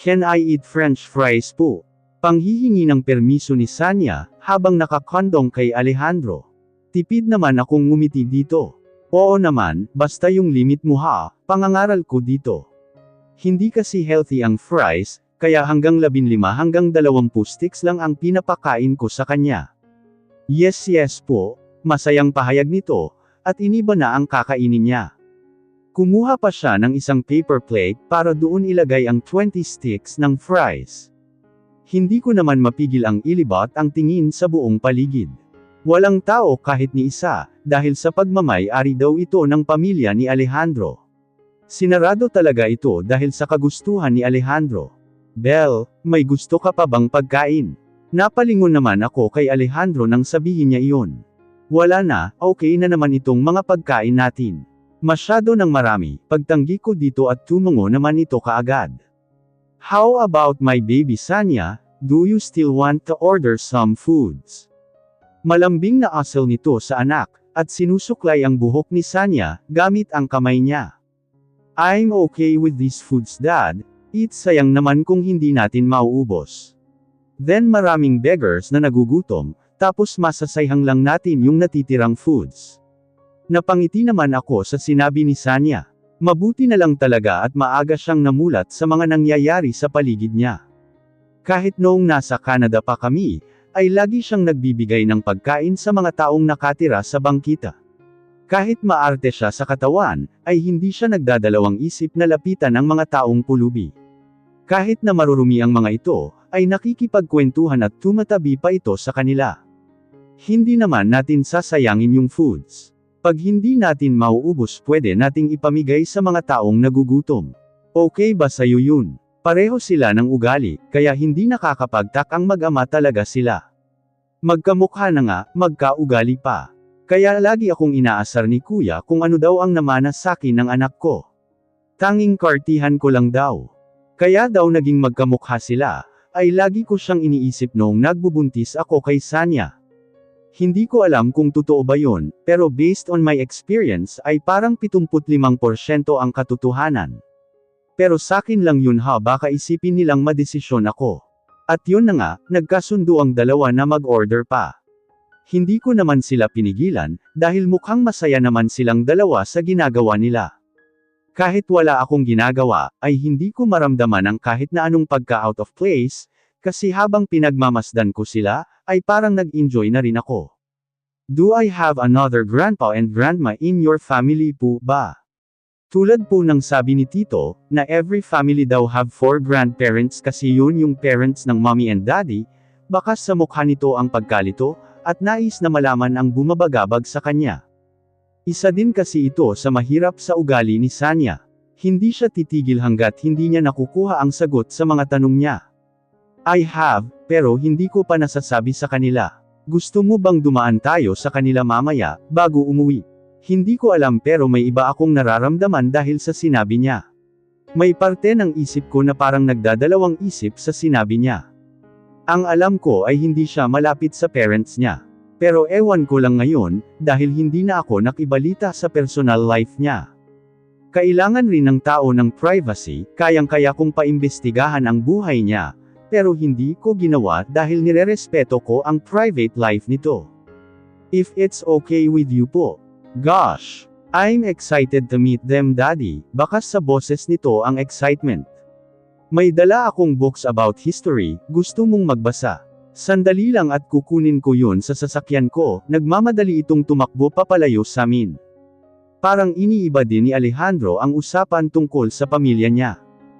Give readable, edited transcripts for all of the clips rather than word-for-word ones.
Can I eat french fries po? Panghihingi ng permiso ni Sanya, habang nakakondong kay Alejandro. Tipid naman akong ngumiti dito. Oo naman, basta yung limit mo ha, pangangaral ko dito. Hindi kasi healthy ang fries, kaya hanggang 15 hanggang 20 sticks lang ang pinapakain ko sa kanya. Yes po, masayang pahayag nito, at iniba na ang kakainin niya. Kumuha pa siya ng isang paper plate para doon ilagay ang 20 sticks ng fries. Hindi ko naman mapigil ang ilibot ang tingin sa buong paligid. Walang tao kahit ni isa, dahil sa pagmamay-ari daw ito ng pamilya ni Alejandro. Sinarado talaga ito dahil sa kagustuhan ni Alejandro. Belle, may gusto ka pa bang pagkain? Napalingon naman ako kay Alejandro nang sabihin niya iyon. Wala na, okay na naman itong mga pagkain natin. Masyado ng marami, pagtanggi ko dito at tumungo naman ito kaagad. How about my baby Sanya, do you still want to order some foods? Malambing na asal nito sa anak, at sinusuklay ang buhok ni Sanya, gamit ang kamay niya. I'm okay with these foods dad, it's sayang naman kung hindi natin mauubos. Then maraming beggars na nagugutom, tapos masasayang lang natin yung natitirang foods. Napangiti naman ako sa sinabi ni Sanya. Mabuti na lang talaga at maaga siyang namulat sa mga nangyayari sa paligid niya. Kahit noong nasa Canada pa kami, ay lagi siyang nagbibigay ng pagkain sa mga taong nakatira sa bangkita. Kahit maarte siya sa katawan, ay hindi siya nagdadalawang isip na lapitan ang mga taong pulubi. Kahit na marurumi ang mga ito, ay nakikipagkwentuhan at tumatabi pa ito sa kanila. Hindi naman natin sasayangin yung foods. Pag hindi natin mauubos pwede nating ipamigay sa mga taong nagugutom. Okay ba sa'yo yun? Pareho sila ng ugali, kaya hindi nakakapagtak ang mag-ama talaga sila. Magkamukha na nga, magkaugali pa. Kaya lagi akong inaasar ni kuya kung ano daw ang namana sakin ng anak ko. Tanging kartihan ko lang daw. Kaya daw naging magkamukha sila, ay lagi ko siyang iniisip noong nagbubuntis ako kay Sanya. Hindi ko alam kung totoo ba yon, pero based on my experience ay parang 75% ang katotohanan. Pero sakin lang yun ha, baka isipin nilang madesisyon ako. At yun na nga, nagkasundo ang dalawa na mag-order pa. Hindi ko naman sila pinigilan, dahil mukhang masaya naman silang dalawa sa ginagawa nila. Kahit wala akong ginagawa, ay hindi ko maramdaman ang kahit na anong pagka-out of place, kasi habang pinagmamasdan ko sila, ay parang nag-enjoy na rin ako. Do I have another grandpa and grandma in your family po ba? Tulad po ng sabi ni Tito, na every family daw have 4 grandparents kasi yun yung parents ng mommy and daddy, baka sa mukha nito ang pagkalito, at nais na malaman ang bumabagabag sa kanya. Isa din kasi ito sa mahirap sa ugali ni Sanya. Hindi siya titigil hanggat hindi niya nakukuha ang sagot sa mga tanong niya. I have, pero hindi ko pa nasasabi sa kanila. Gusto mo bang dumaan tayo sa kanila mamaya, bago umuwi? Hindi ko alam pero may iba akong nararamdaman dahil sa sinabi niya. May parte ng isip ko na parang nagdadalawang isip sa sinabi niya. Ang alam ko ay hindi siya malapit sa parents niya. Pero ewan ko lang ngayon, dahil hindi na ako nakibalita sa personal life niya. Kailangan rin ng tao ng privacy, kayang-kaya kong paimbestigahan ang buhay niya, pero hindi ko ginawa dahil nirerespeto ko ang private life nito. If it's okay with you po. Gosh, I'm excited to meet them daddy, baka sa boses nito ang excitement. May dala akong books about history, gusto mong magbasa. Sandali lang at kukunin ko yun sa sasakyan ko, nagmamadali itong tumakbo papalayo sa amin. Parang iniiba din ni Alejandro ang usapan tungkol sa pamilya niya.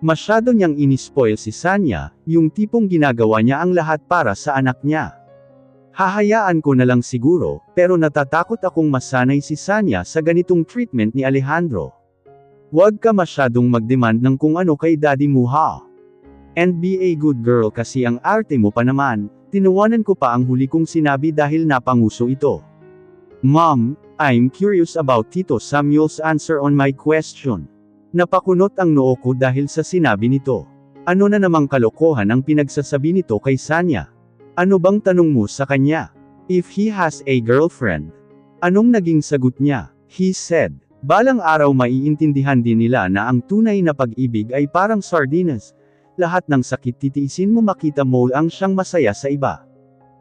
Masyado niyang inispoil si Sanya, yung tipong ginagawa niya ang lahat para sa anak niya. Hahayaan ko na lang siguro, pero natatakot akong masanay si Sanya sa ganitong treatment ni Alejandro. Huwag ka masyadong mag-demand ng kung ano kay daddy mo ha. And be a good girl kasi ang arte mo pa naman. Tinuwanan ko pa ang huli kong sinabi dahil napanguso ito. Mom, I'm curious about Tito Samuel's answer on my question. Napakunot ang noo ko dahil sa sinabi nito. Ano na namang kalokohan ang pinagsasabi nito kay Sanya? Ano bang tanong mo sa kanya? If he has a girlfriend. Anong naging sagot niya? He said, balang araw maiintindihan din nila na ang tunay na pag-ibig ay parang sardinas. lahat ng sakit titiisin mo makita mo ang siyang masaya sa iba.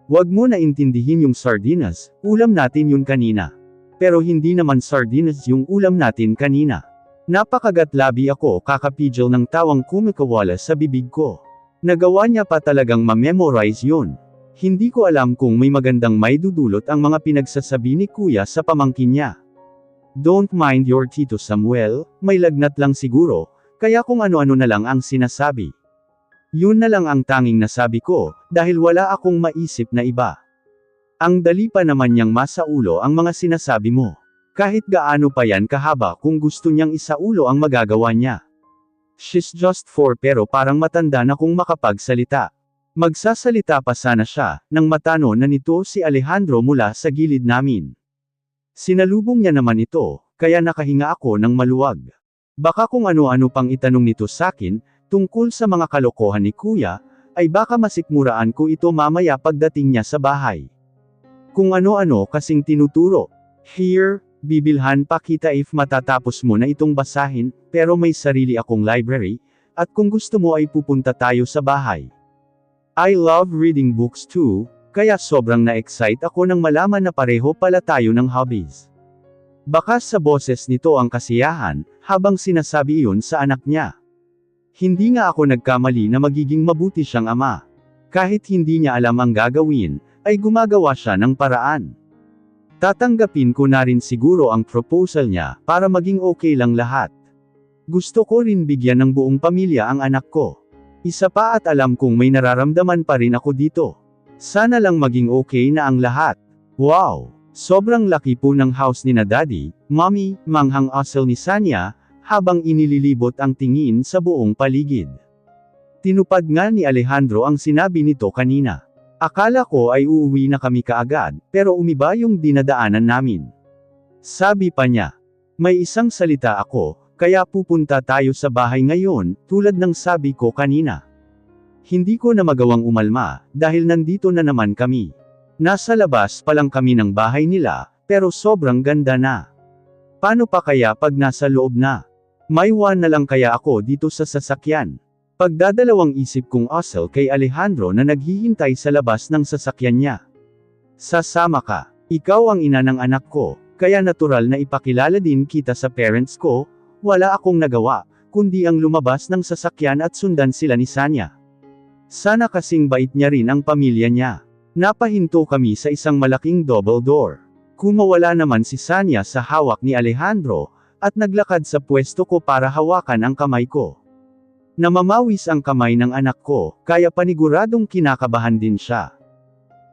Huwag mo na intindihin yung sardinas, ulam natin yun kanina. Pero hindi naman sardinas yung ulam natin kanina. Napakagatlabi ako kakapidyo ng tawang kumikawala sa bibig ko. Nagawa niya pa talagang ma-memorize yun. Hindi ko alam kung may magandang maidudulot ang mga pinagsasabi ni kuya sa pamangkin niya. Don't mind your Tito Samuel, may lagnat lang siguro, kaya kung ano-ano na lang ang sinasabi. Yun na lang ang tanging nasabi ko, dahil wala akong maisip na iba. Ang dali pa naman niyang masaulo ang mga sinasabi mo. Kahit gaano pa yan kahaba kung gusto niyang isaulo ang magagawa niya. She's just 4 pero parang matanda na kung makapagsalita. Magsasalita pa sana siya, nang matano na nito si Alejandro mula sa gilid namin. Sinalubong niya naman ito, kaya nakahinga ako ng maluwag. Baka kung ano-ano pang itanong nito sakin, tungkol sa mga kalokohan ni kuya, ay baka masikmuraan ko ito mamaya pagdating niya sa bahay. Kung ano-ano kasing tinuturo. Here, bibilhan pa kita if matatapos mo na itong basahin, pero may sarili akong library, at kung gusto mo ay pupunta tayo sa bahay. I love reading books too, kaya sobrang na-excite ako nang malaman na pareho pala tayo ng hobbies. Baka sa boses nito ang kasiyahan, habang sinasabi iyon sa anak niya. Hindi nga ako nagkamali na magiging mabuti siyang ama. Kahit hindi niya alam ang gagawin, ay gumagawa siya ng paraan. Tatanggapin ko na rin siguro ang proposal niya, para maging okay lang lahat. Gusto ko rin bigyan ng buong pamilya ang anak ko. Isa pa at alam kong may nararamdaman pa rin ako dito. Sana lang maging okay na ang lahat. Wow! Sobrang laki po ng house ni na Daddy, Mommy, manghang asal ni Sanya, habang inililibot ang tingin sa buong paligid. Tinupad nga ni Alejandro ang sinabi nito kanina. Akala ko ay uuwi na kami kaagad, pero umiba yung dinadaanan namin. Sabi pa niya, may isang salita ako, kaya pupunta tayo sa bahay ngayon, tulad ng sabi ko kanina. Hindi ko na magawang umalma, dahil nandito na naman kami. Nasa labas pa lang kami ng bahay nila, pero sobrang ganda na. Paano pa kaya pag nasa loob na? May one na lang kaya ako dito sa sasakyan. Pagdadalawang isip kong asal kay Alejandro na naghihintay sa labas ng sasakyan niya. Sasama ka. Ikaw ang ina ng anak ko, kaya natural na ipakilala din kita sa parents ko. Wala akong nagawa, kundi ang lumabas ng sasakyan at sundan sila ni Sanya. Sana kasing bait niya rin ang pamilya niya. Napahinto kami sa isang malaking double door. Kumawala naman si Sanya sa hawak ni Alejandro, at naglakad sa pwesto ko para hawakan ang kamay ko. Namamawis ang kamay ng anak ko, kaya paniguradong kinakabahan din siya.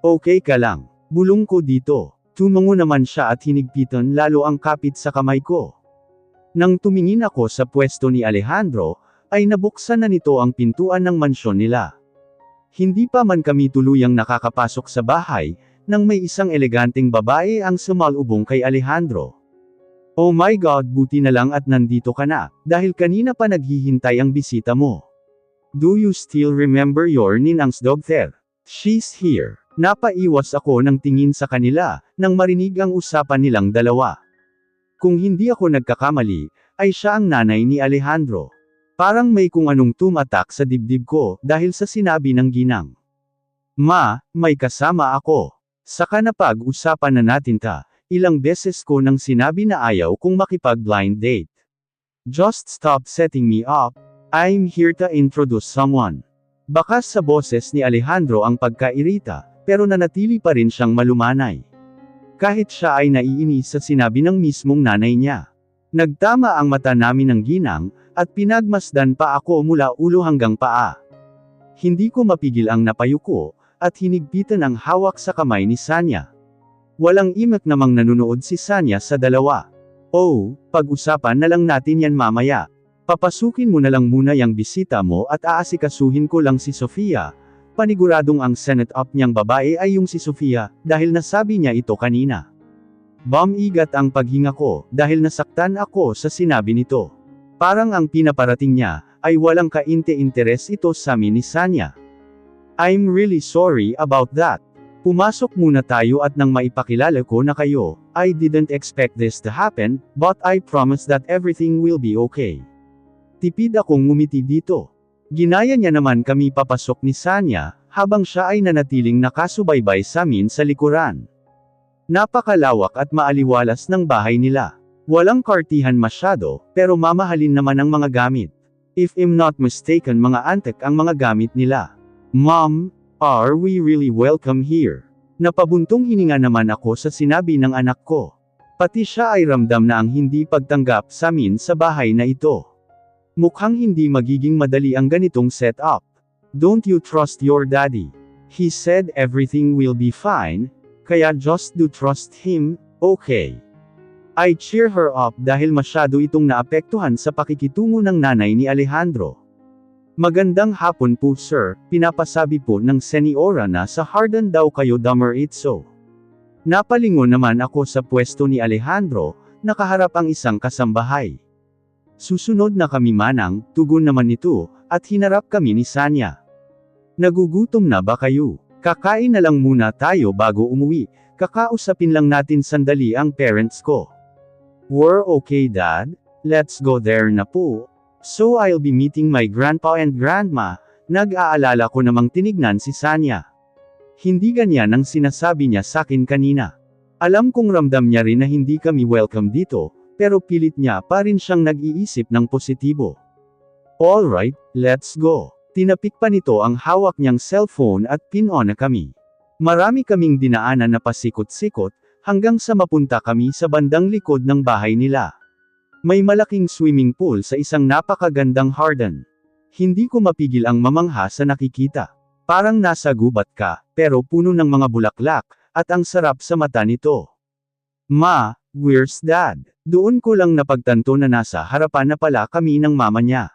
Okay ka lang, bulong ko dito. Tumango naman siya at hinigpitan lalo ang kapit sa kamay ko. Nang tumingin ako sa pwesto ni Alejandro, ay nabuksan na nito ang pintuan ng mansyon nila. Hindi pa man kami tuluyang nakakapasok sa bahay, nang may isang eleganteng babae ang sumalubong kay Alejandro. Oh my God, buti na lang at nandito ka na, dahil kanina pa naghihintay ang bisita mo. Do you still remember your ninang's daughter? She's here. Napaiwas ako ng tingin sa kanila, nang marinig ang usapan nilang dalawa. Kung hindi ako nagkakamali, ay siya ang nanay ni Alejandro. Parang may kung anong tumatak sa dibdib ko, dahil sa sinabi ng ginang. Ma, may kasama ako. Saka na pag-usapan na natin ta. Ilang beses ko nang sinabi na ayaw kong makipag-blind date. Just stop setting me up. I'm here to introduce someone. Bakas sa boses ni Alejandro ang pagkairita, pero nanatili pa rin siyang malumanay. Kahit siya ay naiinis sa sinabi ng mismong nanay niya. Nagtama ang mata namin ng ginang, at pinagmasdan pa ako mula ulo hanggang paa. Hindi ko mapigil ang napayuko, at hinigpitan ang hawak sa kamay ni Sanya. Walang imak namang nanunood si Sanya sa dalawa. Oh, pag-usapan na lang natin yan mamaya. Papasukin mo na lang muna yung bisita mo at aasikasuhin ko lang si Sofia. Paniguradong ang senate up niyang babae ay yung si Sofia, dahil nasabi niya ito kanina. Bumigat ang paghinga ko, dahil nasaktan ako sa sinabi nito. Parang ang pinaparating niya, ay walang kainte-interes ito sa amin ni Sanya. I'm really sorry about that. Pumasok muna tayo at nang maipakilala ko na kayo, I didn't expect this to happen, but I promise that everything will be okay. Tipid akong ngumiti dito. Ginaya niya naman kami papasok ni Sanya, habang siya ay nanatiling nakasubaybay sa amin sa likuran. Napakalawak at maaliwalas ng bahay nila. Walang kartihan masyado, pero mamahalin naman ang mga gamit. If I'm not mistaken, mga antique ang mga gamit nila. Mom, are we really welcome here? Napabuntong hininga naman ako sa sinabi ng anak ko. Pati siya ay ramdam na ang hindi pagtanggap sa amin sa bahay na ito. Mukhang hindi magiging madali ang ganitong setup. Don't you trust your daddy? He said everything will be fine, kaya just do trust him, okay? I cheer her up dahil masyado itong naapektuhan sa pakikitungo ng nanay ni Alejandro. Magandang hapon po sir, pinapasabi po ng senyora na sa Harden daw kayo Damaritso. Napalingon naman ako sa pwesto ni Alejandro, nakaharap ang isang kasambahay. Susunod na kami manang, tugon naman nito, at hinarap kami ni Sanya. Nagugutom na ba kayo? Kakain na lang muna tayo bago umuwi, kakausapin lang natin sandali ang parents ko. We're okay dad, let's go there na po. So I'll be meeting my grandpa and grandma, nag-aalala ko namang tinignan si Sanya. Hindi ganyan ang sinasabi niya sa akin kanina. Alam kong ramdam niya rin na hindi kami welcome dito, pero pilit niya pa rin siyang nag-iisip ng positibo. Alright, let's go. Tinapik pa nito ang hawak niyang cellphone at pin-on na kami. Marami kaming dinaanan na pasikot-sikot, hanggang sa mapunta kami sa bandang likod ng bahay nila. May malaking swimming pool sa isang napakagandang Harden. Hindi ko mapigil ang mamangha sa nakikita. Parang nasa gubat ka, pero puno ng mga bulaklak, at ang sarap sa mata nito. Ma, where's dad? Doon ko lang napagtanto na nasa harapan na pala kami ng mama niya.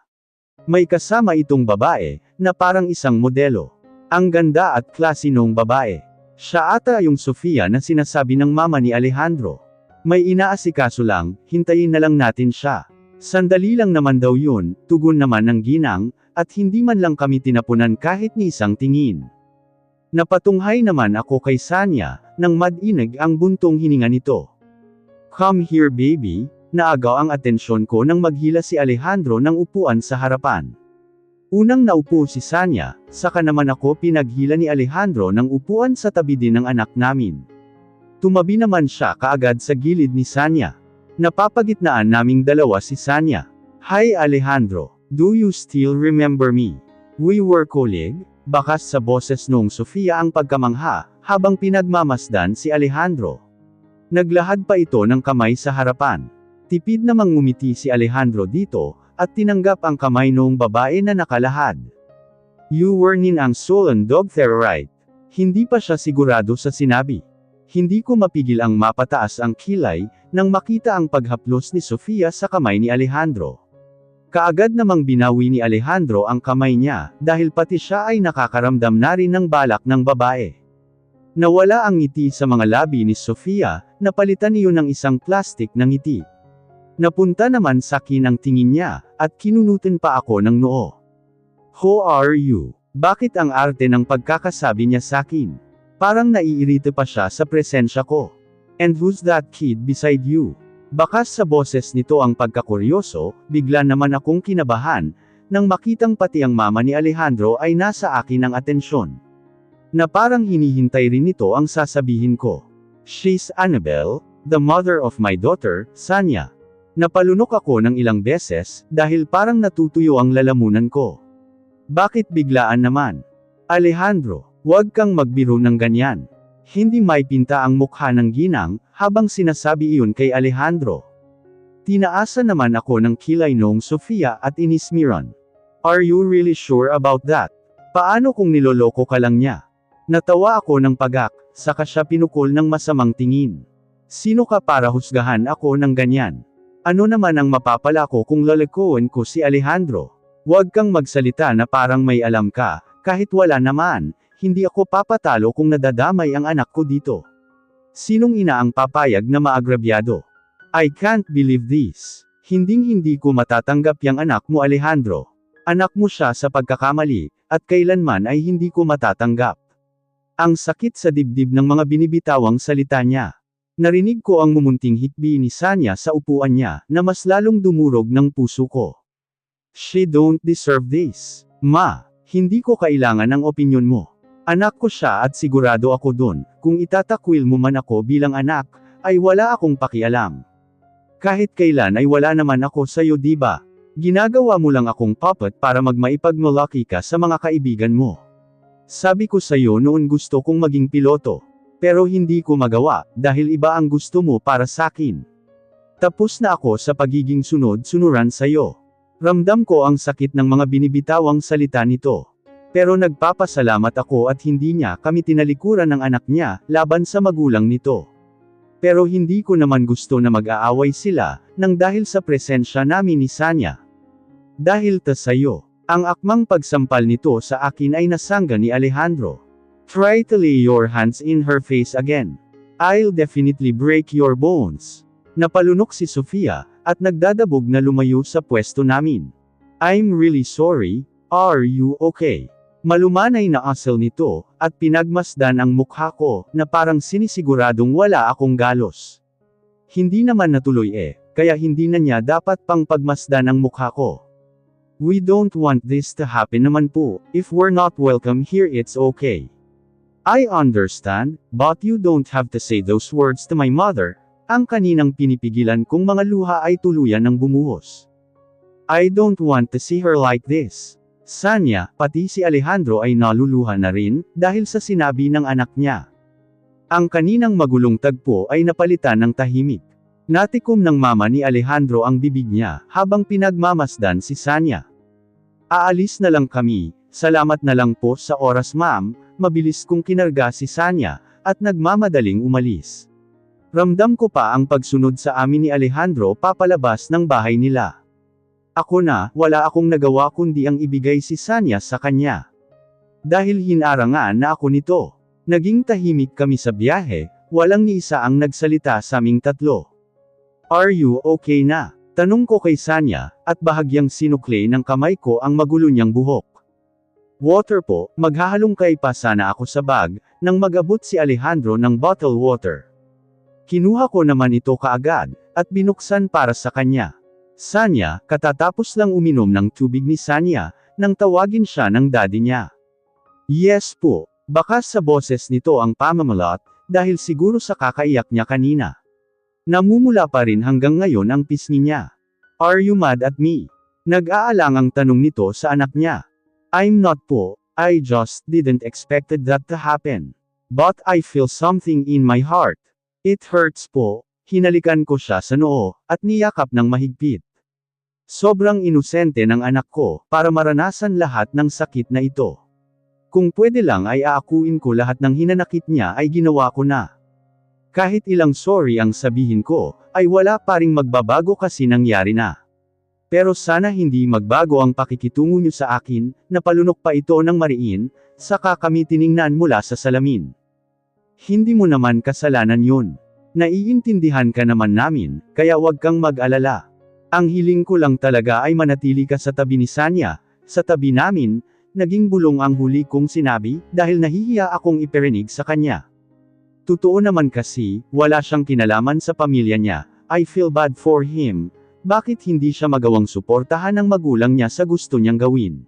May kasama itong babae, na parang isang modelo. Ang ganda at klase nung babae. Siya ata yung Sofia na sinasabi ng mama ni Alejandro. May inaasikaso lang, hintayin na lang natin siya. Sandali lang naman daw yun, tugon naman ng ginang, at hindi man lang kami tinapunan kahit ni isang tingin. Napatunghay naman ako kay Sanya, nang madinig ang buntong hininga nito. Come here baby, naagaw ang atensyon ko nang maghila si Alejandro ng upuan sa harapan. Unang naupo si Sanya, saka naman ako pinaghila ni Alejandro ng upuan sa tabi din ng anak namin. Tumabi naman siya kaagad sa gilid ni Sanya. Napapagitnaan naming dalawa si Sanya. Hi Alejandro, do you still remember me? We were colleague? Bakas sa boses nung Sofia ang pagkamangha, habang pinagmamasdan si Alejandro. Naglahad pa ito ng kamay sa harapan. Tipid namang ngumiti si Alejandro dito, at tinanggap ang kamay noong babae na nakalahad. You were Ninang Solon Dogther right? Hindi pa siya sigurado sa sinabi. Hindi ko mapigil ang mapataas ang kilay, nang makita ang paghaplos ni Sofia sa kamay ni Alejandro. Kaagad namang binawi ni Alejandro ang kamay niya, dahil pati siya ay nakakaramdam na rin ng balak ng babae. Nawala ang ngiti sa mga labi ni Sofia, napalitan niyon ng isang plastik na ngiti. Napunta naman sa akin ang tingin niya, at kinunutin pa ako ng noo. Who are you? Bakit ang arte ng pagkakasabi niya sa akin? Parang naiirita pa siya sa presensya ko. And who's that kid beside you? Bakas sa boses nito ang pagkakuryoso, bigla naman akong kinabahan, nang makitang pati ang mama ni Alejandro ay nasa akin ang atensyon. Na parang hinihintay rin nito ang sasabihin ko. She's Annabelle, the mother of my daughter, Sanya. Napalunok ako ng ilang beses, dahil parang natutuyo ang lalamunan ko. Bakit biglaan naman? Alejandro, huwag kang magbiro ng ganyan. Hindi may pinta ang mukha ng ginang, habang sinasabi iyon kay Alejandro. Tinaasa naman ako ng kilay noong Sofia at inismiran. Are you really sure about that? Paano kung niloloko ka lang niya? Natawa ako ng pagak, saka siya pinukol ng masamang tingin. Sino ka para husgahan ako ng ganyan? Ano naman ang mapapala ko kung lalakoan ko si Alejandro? Huwag kang magsalita na parang may alam ka, kahit wala naman. Hindi ako papatalo kung nadadamay ang anak ko dito. Sinong ina ang papayag na maagrabyado? I can't believe this. Hinding-hindi ko matatanggap yang anak mo Alejandro. Anak mo siya sa pagkakamali, at kailanman ay hindi ko matatanggap. Ang sakit sa dibdib ng mga binibitawang salita niya. Narinig ko ang mumunting hikbi ni Sanya sa upuan niya, na mas lalong dumurog ng puso ko. She don't deserve this. Ma, hindi ko kailangan ng opinyon mo. Anak ko siya at sigurado ako dun, kung itatakwil mo man ako bilang anak, ay wala akong pakialam. Kahit kailan ay wala naman ako sa'yo diba? Ginagawa mo lang akong puppet para magmaipagmalaki ka sa mga kaibigan mo. Sabi ko sa'yo noon gusto kong maging piloto. Pero hindi ko magawa, dahil iba ang gusto mo para sakin. Tapos na ako sa pagiging sunod-sunuran sa'yo. Ramdam ko ang sakit ng mga binibitawang salita nito. Pero nagpapasalamat ako at hindi niya kami tinalikuran ng anak niya, laban sa magulang nito. Pero hindi ko naman gusto na mag-aaway sila, nang dahil sa presensya namin ni Sanya. Dahil sa'yo, ang akmang pagsampal nito sa akin ay nasangga ni Alejandro. Try to lay your hands in her face again. I'll definitely break your bones. Napalunok si Sofia, at nagdadabog na lumayo sa pwesto namin. I'm really sorry, are you okay? Malumanay na asal nito, at pinagmasdan ang mukha ko, na parang sinisiguradong wala akong galos. Hindi naman natuloy kaya hindi na niya dapat pang pagmasdan ang mukha ko. We don't want this to happen naman po, if we're not welcome here it's okay. I understand, but you don't have to say those words to my mother, ang kaninang pinipigilan kong mga luha ay tuluyan ng bumuhos. I don't want to see her like this. Sanya, pati si Alejandro ay naluluha na rin, dahil sa sinabi ng anak niya. Ang kaninang magulong tagpo ay napalitan ng tahimik. Natikom ng mama ni Alejandro ang bibig niya, habang pinagmamasdan si Sanya. Aalis na lang kami, salamat na lang po sa oras ma'am, mabilis kong kinarga si Sanya, at nagmamadaling umalis. Ramdam ko pa ang pagsunod sa amin ni Alejandro papalabas ng bahay nila. Ako na, wala akong nagawa kundi ang ibigay si Sanya sa kanya. Dahil hinarangan na ako nito. Naging tahimik kami sa biyahe, walang ni isa ang nagsalita sa aming tatlo. Are you okay na? Tanong ko kay Sanya, at bahagyang sinukli ng kamay ko ang magulo niyang buhok. Water po, maghahalongkay pa sana ako sa bag, nang magabot si Alejandro ng bottle water. Kinuha ko naman ito kaagad, at binuksan para sa kanya. Sanya, katatapos lang uminom ng tubig ni Sanya, nang tawagin siya ng daddy niya. Yes po, baka sa boses nito ang pamamalot, dahil siguro sa kakaiyak niya kanina. Namumula pa rin hanggang ngayon ang pisngi niya. Are you mad at me? Nag-aalangang tanong nito sa anak niya. I'm not po, I just didn't expected that to happen. But I feel something in my heart. It hurts po. Hinalikan ko siya sa noo, at niyakap ng mahigpit. Sobrang inosente ng anak ko, para maranasan lahat ng sakit na ito. Kung pwede lang ay aakuin ko lahat ng hinanakit niya ay ginawa ko na. Kahit ilang sorry ang sabihin ko, ay wala pa ring magbabago kasi nangyari na. Pero sana hindi magbago ang pakikitungo niyo sa akin, napalunok pa ito ng mariin, saka kami tiningnan mula sa salamin. Hindi mo naman kasalanan yun. Naiintindihan ka naman namin, kaya wag kang mag-alala. Ang hiling ko lang talaga ay manatili ka sa tabi ni Sanya, sa tabi namin, naging bulong ang huli kong sinabi, dahil nahihiya akong iparinig sa kanya. Totoo naman kasi, wala siyang kinalaman sa pamilya niya, I feel bad for him, bakit hindi siya magawang suportahan ng magulang niya sa gusto niyang gawin?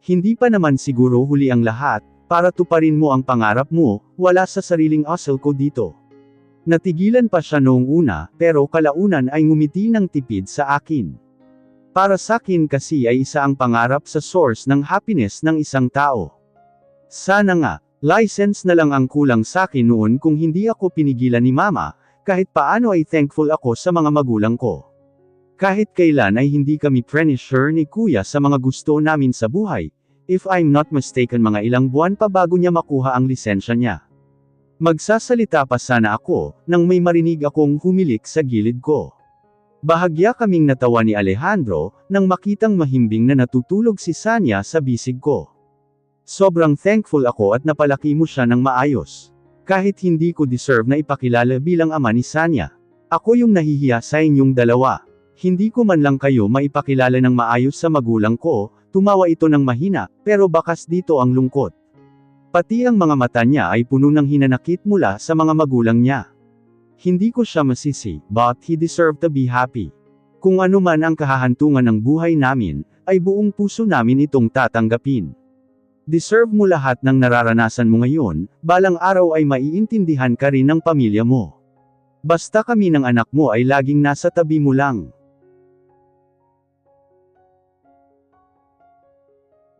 Hindi pa naman siguro huli ang lahat, para tuparin mo ang pangarap mo, wala sa sariling hustle ko dito. Natigilan pa siya noong una, pero kalaunan ay ngumiti ng tipid sa akin. Para sakin kasi ay isa ang pangarap sa source ng happiness ng isang tao. Sana nga, license na lang ang kulang sakin noon kung hindi ako pinigilan ni mama, kahit paano ay thankful ako sa mga magulang ko. Kahit kailan ay hindi kami pressure ni kuya sa mga gusto namin sa buhay, if I'm not mistaken mga ilang buwan pa bago niya makuha ang lisensya niya. Magsasalita pa sana ako, nang may marinig akong humilik sa gilid ko. Bahagya kaming natawa ni Alejandro, nang makitang mahimbing na natutulog si Sanya sa bisig ko. Sobrang thankful ako at napalaki mo siya ng maayos. Kahit hindi ko deserve na ipakilala bilang ama ni Sanya. Ako yung nahihiya sa inyong dalawa. Hindi ko man lang kayo maipakilala ng maayos sa magulang ko, tumawa ito ng mahina, pero bakas dito ang lungkot. Pati ang mga mata niya ay puno ng hinanakit mula sa mga magulang niya. Hindi ko siya masisi, but he deserved to be happy. Kung ano man ang kahahantungan ng buhay namin, ay buong puso namin itong tatanggapin. Deserve mo lahat ng nararanasan mo ngayon, balang araw ay maiintindihan ka rin ng pamilya mo. Basta kami ng anak mo ay laging nasa tabi mo lang.